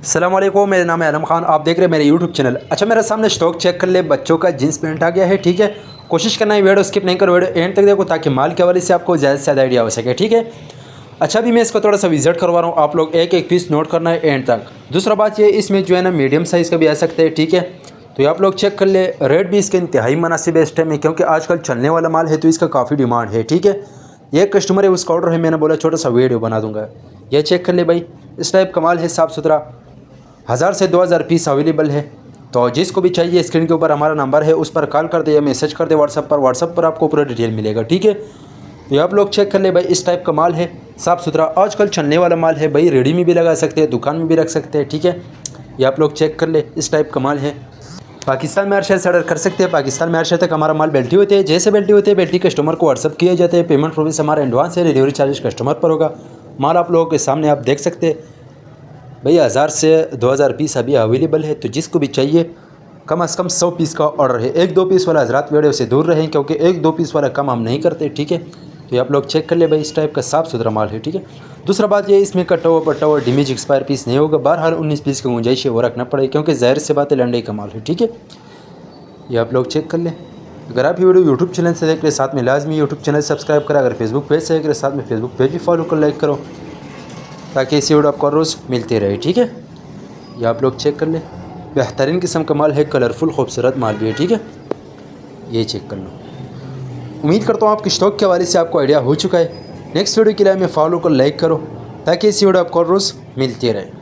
अस्सलाम वालेकुम, मेरा नाम है आलम खान। आप देख रहे हैं मेरे यूट्यूब चैनल। अच्छा, मेरे सामने स्टॉक चेक कर ले। बच्चों का जींस पैंट आ गया है, ठीक है। कोशिश करना है वीडियो स्किप नहीं करो, वीडियो एंड तक देखो ताकि माल के हवाले से आपको ज़्यादा से ज़्यादा आइडिया हो सके, ठीक है। अच्छा, अभी मैं इसको थोड़ा सा विजिट करवा रहा हूँ, आप लोग एक एक पीस नोट करना है एंड तक। दूसरा बात ये, इसमें जो है ना मीडियम साइज़ का भी आ सकते हैं, ठीक है। तो ये आप लोग चेक कर ले। रेट भी इसके इंतहाई मुनासिब है इस टाइम में, क्योंकि आजकल चलने वाला माल है तो इसका काफ़ी डिमांड है, ठीक है। ये कस्टमर है, उसका ऑर्डर है, मैंने बोला छोटा सा वीडियो बना दूंगा। ये चेक कर ले भाई, इस टाइप का माल है, साफ़ सुथरा। 1000 से 2000 पीस अवेलेबल है। तो जिसको भी चाहिए स्क्रीन के ऊपर हमारा नंबर है, उस पर कॉल कर दे या मैसेज कर दे व्हाट्सअप पर आपको पूरा डिटेल मिलेगा, ठीक है। तो आप लोग चेक कर ले भाई, इस टाइप का माल है, साफ़ सुथरा, आजकल चलने वाला माल है भाई। रेडी में भी लगा सकते हैं, दुकान में भी रख सकते हैं, ठीक है। ये आप लोग चेक कर ले, इस टाइप का माल है। पाकिस्तान में हर शहर से ऑर्डर कर सकते हैं। पाकिस्तान में हर शहर तक हमारा माल बेल्टी होते हैं। जैसे बेल्टी होते हैं, बेल्टी कस्टमर को व्हाट्सअप किए जाते हैं। पेमेंट प्रोसेस हमारा एडवांस है, डिलीवरी चार्जेस कस्टमर पर होगा। माल आप लोगों के सामने आप देख सकते हैं भाई, 1000 से 2000 पीस अभी अवेलेबल है। तो जिसको भी चाहिए, कम से कम 100 पीस का ऑर्डर है। 1-2 पीस वाला हजरात वीडियो से दूर रहें, क्योंकि 1-2 पीस वाला कम हम नहीं करते, ठीक है। तो ये आप लोग चेक कर ले भाई, इस टाइप का साफ़ सुथरा माल है, ठीक है। दूसरा बात ये, इसमें कटा हुआ पट्टा हुआ डैमेज एक्सपायर पीस नहीं होगा। बहरहाल 19 पीस की गुंजाइश है, वो रखना पड़ेगा, क्योंकि ज़ाहिर से बात है लंडे का माल है, ठीक है। ये आप लोग चेक कर लें। अगर आप ये वीडियो यूट्यूब चैनल से देख रहे, साथ में लाजमी यूट्यूब चैनल सब्सक्राइब करें। अगर फेसबुक पेज से देख रहे, साथ में फेसबुक पेज भी फॉलो कर, लाइक करो, ताकि ऐसी वीडियो आपको रोज़ मिलती रहे, ठीक है। ये आप लोग चेक कर ले, बेहतरीन किस्म का माल है, कलरफुल खूबसूरत माल भी है, ठीक है। ये चेक कर लो। उम्मीद करता हूँ आपकी स्टॉक के हवाले से आपको आइडिया हो चुका है। नेक्स्ट वीडियो के लिए हमें फॉलो कर, लाइक करो, ताकि ऐसी वीडियो आपको रोज़ मिलती रहे।